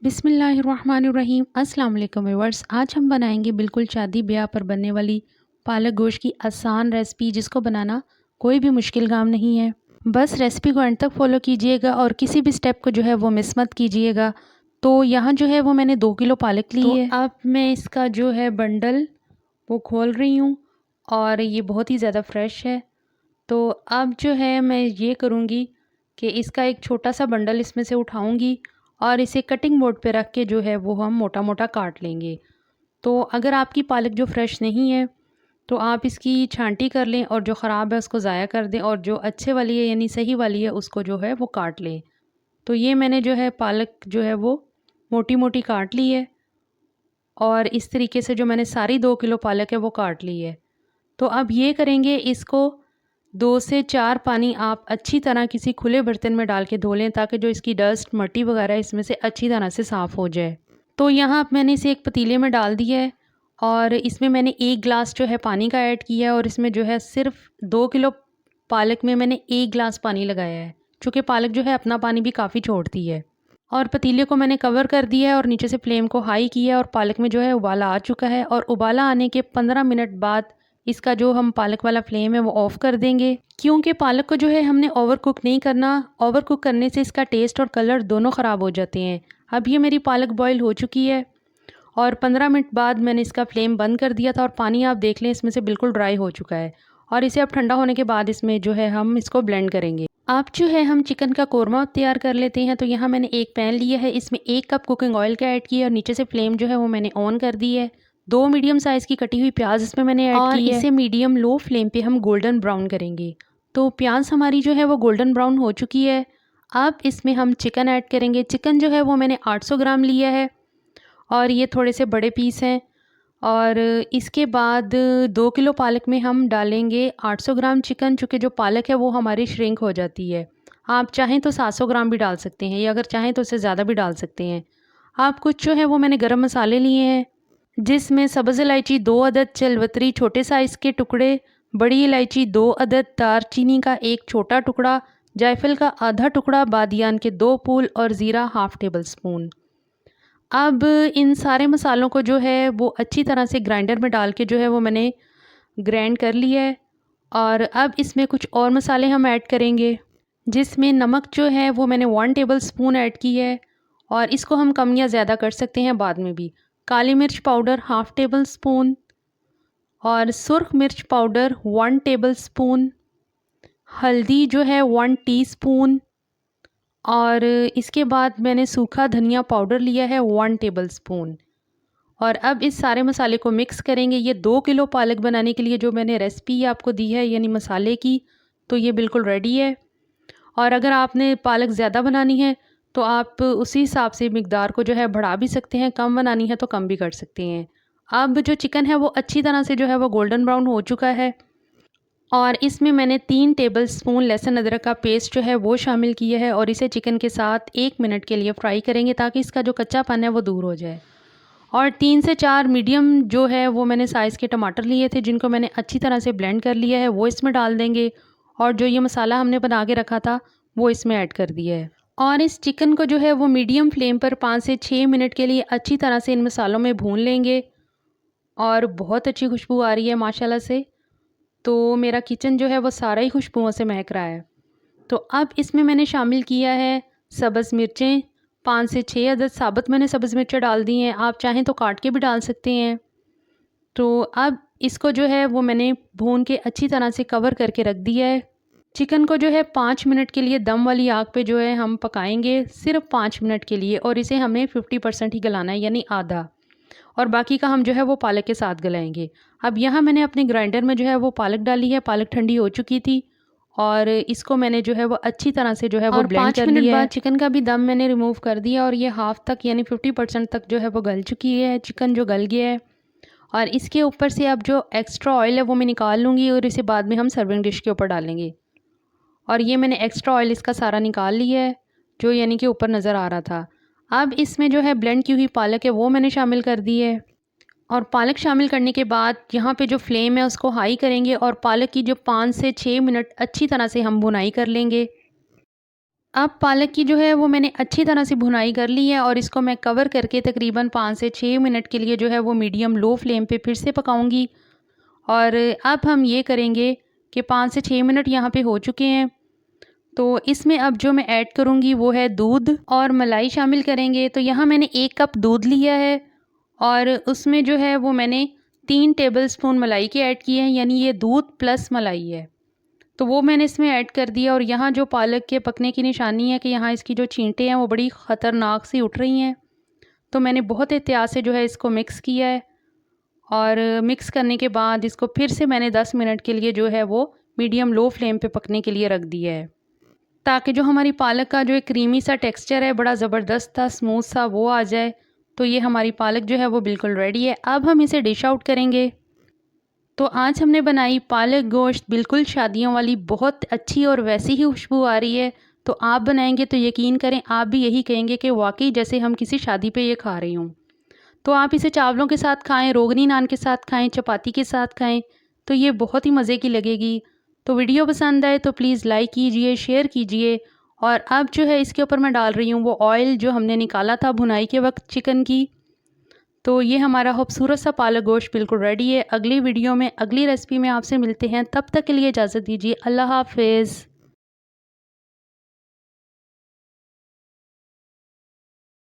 बिस्मिल्लाहिर्रहमानिर्रहीम। अस्सलाम वालेकुम व्यूअर्स। आज हम बनाएंगे बिल्कुल शादी ब्याह पर बनने वाली पालक गोश्त की आसान रेसिपी, जिसको बनाना कोई भी मुश्किल काम नहीं है। बस रेसिपी को एंड तक फॉलो कीजिएगा और किसी भी स्टेप को जो है वो मिस मत कीजिएगा। तो यहाँ जो है वो मैंने 2 किलो पालक ली है। अब मैं इसका जो है बंडल वो खोल रही हूँ और ये बहुत ही ज़्यादा फ्रेश है। तो अब जो है मैं ये करूँगी कि इसका एक छोटा सा बंडल इसमें से उठाऊँगी और इसे कटिंग बोर्ड पे रख के जो है वो हम मोटा मोटा काट लेंगे। तो अगर आपकी पालक जो फ्रेश नहीं है तो आप इसकी छांटी कर लें और जो ख़राब है उसको ज़ाया कर दें, और जो अच्छे वाली है यानी सही वाली है उसको जो है वो काट लें। तो ये मैंने जो है पालक जो है वो मोटी मोटी काट ली है और इस तरीके से जो मैंने सारी 2 किलो पालक है वो काट ली है। तो अब ये करेंगे, इसको 2 से 4 पानी आप अच्छी तरह किसी खुले बर्तन में डाल के धो लें, ताकि जो इसकी डस्ट मट्टी वगैरह इसमें से अच्छी तरह से साफ़ हो जाए। तो यहाँ अब मैंने इसे एक पतीले में डाल दिया है और इसमें मैंने 1 गिलास जो है पानी का ऐड किया है, और इसमें जो है सिर्फ 2 किलो पालक में मैंने 1 गिलास पानी लगाया है, चूँकि पालक जो है अपना पानी भी काफ़ी छोड़ती है। और पतीले को मैंने कवर कर दिया है और नीचे से फ्लेम को हाई किया है, और पालक में जो है उबाला आ चुका है। और उबाला आने के 15 मिनट बाद इसका जो हम पालक वाला फ्लेम है वो ऑफ़ कर देंगे, क्योंकि पालक को जो है हमने ओवर कुक नहीं करना। ओवर कुक करने से इसका टेस्ट और कलर दोनों ख़राब हो जाते हैं। अब ये मेरी पालक बॉईल हो चुकी है और 15 मिनट बाद मैंने इसका फ्लेम बंद कर दिया था, और पानी आप देख लें इसमें से बिल्कुल ड्राई हो चुका है। और इसे अब ठंडा होने के बाद इसमें जो है हम इसको ब्लेंड करेंगे। आप जो है हम चिकन का कोरमा तैयार कर लेते हैं। तो यहाँ मैंने एक पैन लिया है, इसमें 1 कप कुकिंग ऑयल का ऐड किया और नीचे से फ्लेम जो है वो मैंने ऑन कर दी है। 2 मीडियम साइज़ की कटी हुई प्याज इसमें मैंने ऐड की है और इसे मीडियम लो फ्लेम पे हम गोल्डन ब्राउन करेंगे। तो प्याज हमारी जो है वो गोल्डन ब्राउन हो चुकी है। अब इसमें हम चिकन ऐड करेंगे। चिकन जो है वो मैंने 800 ग्राम लिया है और ये थोड़े से बड़े पीस हैं। और इसके बाद 2 किलो पालक में हम डालेंगे 800 ग्राम चिकन, चूँकि जो पालक है वो हमारी श्रिंक हो जाती है। आप चाहें तो 700 ग्राम भी डाल सकते हैं, या अगर चाहें तो उससे ज़्यादा भी डाल सकते हैं। आप कुछ जो है वो मैंने गरम मसाले लिए हैं, जिसमें सब्ज़ इलायची 2 अदद, चलवतरी छोटे साइज़ के टुकड़े, बड़ी इलायची 2 अदद, दारचीनी का 1 छोटा टुकड़ा, जायफल का आधा टुकड़ा, बादियान के 2 फूल और ज़ीरा हाफ़ टेबल स्पून। अब इन सारे मसालों को जो है वो अच्छी तरह से ग्राइंडर में डाल के जो है वो मैंने ग्राइंड कर लिया है। और अब इसमें कुछ और मसाले हम ऐड करेंगे, जिसमें नमक जो है वो मैंने 1 टेबल स्पून ऐड की है, और इसको हम कम या ज़्यादा कर सकते हैं बाद में भी। काली मिर्च पाउडर हाफ़ टेबल स्पून और सुर्ख मिर्च पाउडर 1 टेबल स्पून, हल्दी जो है 1 टीस्पून, और इसके बाद मैंने सूखा धनिया पाउडर लिया है 1 टेबल स्पून। और अब इस सारे मसाले को मिक्स करेंगे। ये 2 किलो पालक बनाने के लिए जो मैंने रेसिपी आपको दी है यानी मसाले की, तो ये बिल्कुल रेडी है। और अगर आपने पालक ज़्यादा बनानी है तो आप उसी हिसाब से मिकदार को जो है बढ़ा भी सकते हैं, कम बनानी है तो कम भी कर सकते हैं। अब जो चिकन है वो अच्छी तरह से जो है वो गोल्डन ब्राउन हो चुका है, और इसमें मैंने 3 टेबल स्पून लहसुन अदरक का पेस्ट जो है वो शामिल किया है, और इसे चिकन के साथ 1 मिनट के लिए फ्राई करेंगे ताकि इसका जो कच्चापन है वो दूर हो जाए। और 3 से 4 मीडियम जो है वो मैंने साइज़ के टमाटर लिए थे, जिनको मैंने अच्छी तरह से ब्लेंड कर लिया है, वो इसमें डाल देंगे। और जो ये मसाला हमने बना के रखा था वो इसमें ऐड कर दिया है। और इस चिकन को जो है वो मीडियम फ्लेम पर 5 से 6 मिनट के लिए अच्छी तरह से इन मसालों में भून लेंगे। और बहुत अच्छी खुशबू आ रही है माशाल्लाह से। तो मेरा किचन जो है वो सारा ही खुशबुओं से महक रहा है। तो अब इसमें मैंने शामिल किया है सब्ज़ मिर्चें, 5 से 6 अदद साबुत मैंने सब्ज़ मिर्चें डाल दी हैं, आप चाहें तो काट के भी डाल सकते हैं। तो अब इसको जो है वो मैंने भून के अच्छी तरह से कवर करके रख दिया है। चिकन को जो है 5 मिनट के लिए दम वाली आग पे जो है हम पकाएंगे, सिर्फ 5 मिनट के लिए, और इसे हमें 50% ही गलाना है यानी आधा, और बाकी का हम जो है वो पालक के साथ गलाएंगे। अब यहाँ मैंने अपने ग्राइंडर में जो है वो पालक डाली है, पालक ठंडी हो चुकी थी, और इसको मैंने जो है वो अच्छी तरह से जो है वो ब्लेंड कर लिया है। 5 मिनट बाद चिकन का भी दम मैंने रिमूव कर दिया और ये हाफ़ तक यानी 50% तक जो है वो गल चुकी है, चिकन जो गल गया है। और इसके ऊपर से अब जो एक्स्ट्रा ऑयल है वो मैं निकाल लूँगी, और इसे बाद में हम सर्विंग डिश के ऊपर डालेंगे। और ये मैंने एक्स्ट्रा ऑयल इसका सारा निकाल लिया है, जो यानी कि ऊपर नज़र आ रहा था। अब इसमें जो है ब्लेंड की हुई पालक है वो मैंने शामिल कर दी है, और पालक शामिल करने के बाद यहाँ पे जो फ्लेम है उसको हाई करेंगे, और पालक की जो 5 से 6 मिनट अच्छी तरह से हम भुनाई कर लेंगे। अब पालक की जो है वो मैंने अच्छी तरह से भुनाई कर ली है और इसको मैं कवर करके तकरीबन 5 से 6 मिनट के लिए जो है वो मीडियम लो फ्लेम पे फिर से पकाऊंगी। और अब हम ये करेंगे कि 5 से 6 मिनट यहाँ पे हो चुके हैं। तो इसमें अब जो मैं ऐड करूँगी वो है दूध और मलाई शामिल करेंगे। तो यहाँ मैंने 1 कप दूध लिया है और उसमें जो है वो मैंने 3 टेबलस्पून मलाई के ऐड किए हैं, यानी ये दूध प्लस मलाई है। तो वो मैंने इसमें ऐड कर दिया और यहाँ जो पालक के पकने की निशानी है कि यहाँ इसकी जो छींटें हैं वो बड़ी ख़तरनाक सी उठ रही हैं। तो मैंने बहुत एहतियात से जो है इसको मिक्स किया है और मिक्स करने के बाद इसको फिर से मैंने 10 मिनट के लिए जो है वो मीडियम लो फ्लेम पे पकने के लिए रख दिया है, ताकि जो हमारी पालक का जो एक क्रीमी सा टेक्सचर है, बड़ा ज़बरदस्त सा स्मूथ सा, वो आ जाए। तो ये हमारी पालक जो है वो बिल्कुल रेडी है। अब हम इसे डिश आउट करेंगे। तो आज हमने बनाई पालक गोश्त, बिल्कुल शादियों वाली, बहुत अच्छी और वैसी ही खुशबू आ रही है। तो आप बनाएंगे तो यकीन करें आप भी यही कहेंगे कि वाकई जैसे हम किसी शादी पे ये खा रही हूँ। तो आप इसे चावलों के साथ खाएं, रोगनी नान के साथ खाएं, चपाती के साथ खाएं, तो ये बहुत ही मज़े की लगेगी। तो वीडियो पसंद आए तो प्लीज़ लाइक कीजिए, शेयर कीजिए। और अब जो है इसके ऊपर मैं डाल रही हूँ वो ऑयल जो हमने निकाला था भुनाई के वक्त चिकन की। तो ये हमारा खूबसूरत सा पालक गोश्त बिल्कुल रेडी है। अगली वीडियो में अगली रेसिपी में आपसे मिलते हैं, तब तक के लिए इजाज़त दीजिए। अल्लाह हाफ़िज़।